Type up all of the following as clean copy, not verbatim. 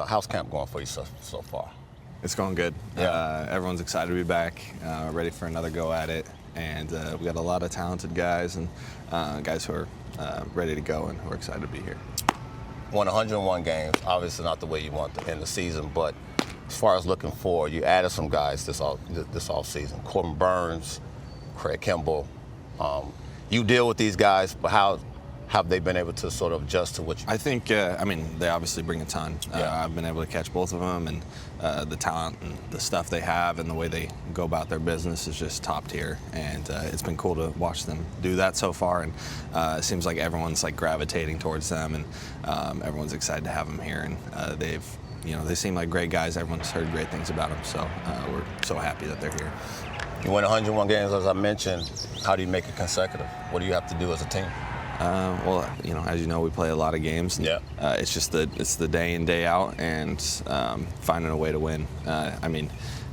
how's camp going for you so far? It's going good. Yeah. Everyone's excited to be back, ready for another go at it. And we got a lot of talented guys and guys who are ready to go and who are excited to be here. Won 101 games, obviously not the way you want to end the season, but as far as looking forward, you added some guys this offseason. Corbin Burns, Craig Kimbrel. You deal with these guys, but how have they been able to sort of adjust to what you... I think, they obviously bring a ton. Yeah. I've been able to catch both of them, and the talent and the stuff they have and the way they go about their business is just top tier. And it's been cool to watch them do that so far. And it seems like everyone's like gravitating towards them, and everyone's excited to have them here. And they seem like great guys. Everyone's heard great things about them, so we're so happy that they're here. You win 101 games, as I mentioned. How do you make it consecutive? What do you have to do as a team? As you know, we play a lot of games. And, yeah. It's the day in, day out, and finding a way to win.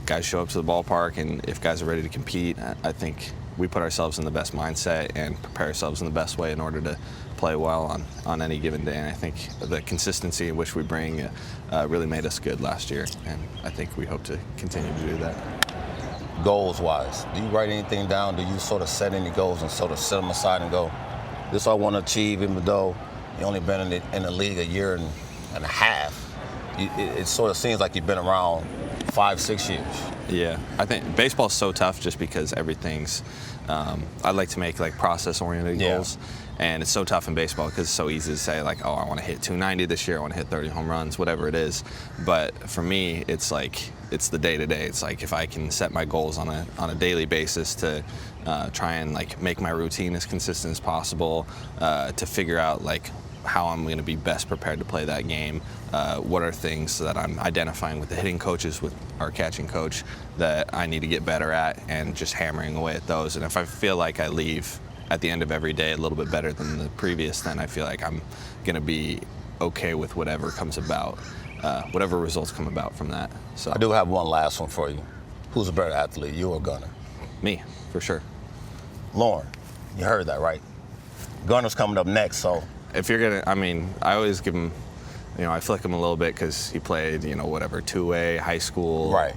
Guys show up to the ballpark, and if guys are ready to compete, I think we put ourselves in the best mindset and prepare ourselves in the best way in order to play well on any given day. And I think the consistency in which we bring really made us good last year, and I think we hope to continue to do that. Goals-wise, do you write anything down? Do you sort of set any goals and sort of set them aside and go, this I want to achieve, even though you've only been in the league a year and a half? It sort of seems like you've been around 5-6 years. Yeah, I think baseball's so tough just because everything's. I like to make like process-oriented goals, and it's so tough in baseball because it's so easy to say like, oh, I want to hit 290 this year, I want to hit 30 home runs, whatever it is. But for me, it's like it's the day-to-day. It's like if I can set my goals on a daily basis to try and like make my routine as consistent as possible, to figure out like how I'm going to be best prepared to play that game. What are things that I'm identifying with the hitting coaches, with our catching coach, that I need to get better at, and just hammering away at those. And if I feel like I leave at the end of every day a little bit better than the previous, then I feel like I'm going to be okay with whatever comes about, whatever results come about from that. So I do have one last one for you. Who's a better athlete, you or Gunnar? Me, for sure. Lauren, you heard that, right? Gunnar's coming up next, so. If you're gonna, I always give him, I flick him a little bit because he played, 2A, high school, right?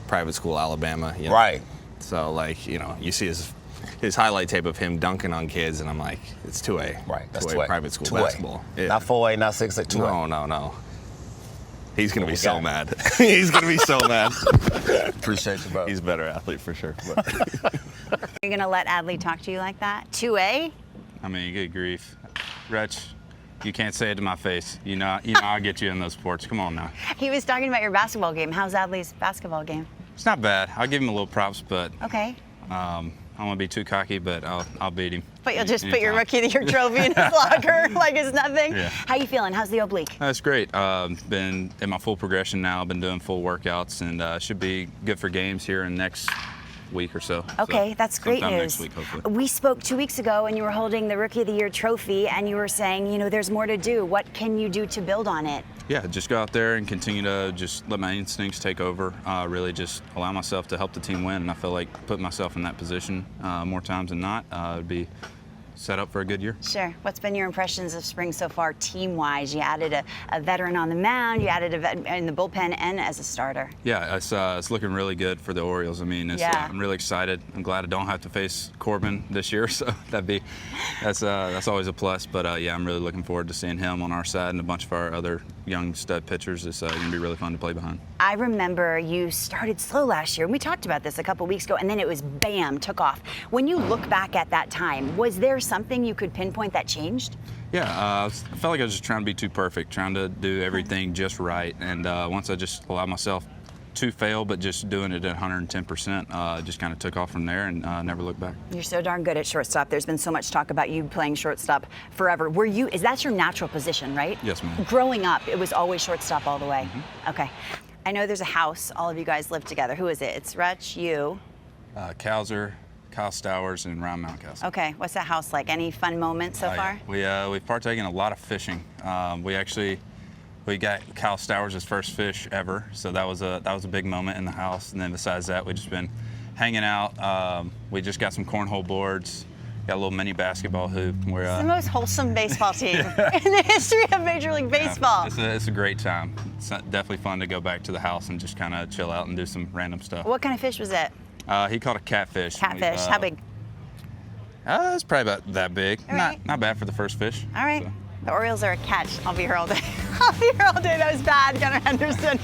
Private school, Alabama, right? So you see his highlight tape of him dunking on kids, and I'm like, it's 2A, right? That's 2A private school 2A. basketball, not 4A, not 6A, 2A. No. He's gonna be so mad. He's gonna be so mad. Appreciate you, bro. He's a better athlete for sure. You're gonna let Adley talk to you like that? 2A? Good grief. Rutsch, you can't say it to my face. You know I'll get you in those sports. Come on now. He was talking about your basketball game. How's Adley's basketball game? It's not bad. I'll give him a little props, but okay. I don't want to be too cocky, but I'll beat him. But you'll just put your Rookie of the Year trophy in his locker like it's nothing? Yeah. How you feeling? How's the oblique? That's great. Been in my full progression now. Been doing full workouts, and should be good for games here in the next week or so. Okay, that's great news. Next week, hopefully. We spoke 2 weeks ago, and you were holding the Rookie of the Year trophy, and you were saying, there's more to do. What can you do to build on it? Yeah, just go out there and continue to just let my instincts take over. Really just allow myself to help the team win, and I feel like putting myself in that position more times than not would be set up for a good year. Sure. What's been your impressions of spring so far, team-wise? You added a veteran on the mound, you added a vet in the bullpen, and as a starter. Yeah, it's looking really good for the Orioles. I'm really excited. I'm glad I don't have to face Corbin this year, so that's always a plus. But I'm really looking forward to seeing him on our side and a bunch of our other young stud pitchers. It's going to be really fun to play behind. I remember you started slow last year, and we talked about this a couple weeks ago, and then it was bam, took off. When you look back at that time, was there something you could pinpoint that changed? Yeah, I felt like I was just trying to be too perfect, trying to do everything just right. And once I just allowed myself to fail, but just doing it at 110%, just kind of took off from there and never looked back. You're so darn good at shortstop. There's been so much talk about you playing shortstop forever. Is that your natural position, right? Yes, ma'am. Growing up, it was always shortstop all the way? Mm-hmm. Okay. I know there's a house. All of you guys live together. Who is it? It's Rutsch, you. Kyle Stowers, and Ryan Mountcastle. Okay, what's that house like? Any fun moments so far? Yeah. We've partaken in a lot of fishing. We got Kyle Stowers' first fish ever, so that was a big moment in the house. And then besides that, we've just been hanging out. We just got some cornhole boards. got a little mini basketball hoop where. It's the most wholesome baseball team in the history of Major League Baseball. Yeah, it's a great time. It's definitely fun to go back to the house and just kind of chill out and do some random stuff. What kind of fish was it? He caught a catfish. Catfish. How big? It's probably about that big. All right. Not bad for the first fish. All right. So. The Orioles are a catch. I'll be here all day. I'll be here all day. That was bad, Gunnar Henderson.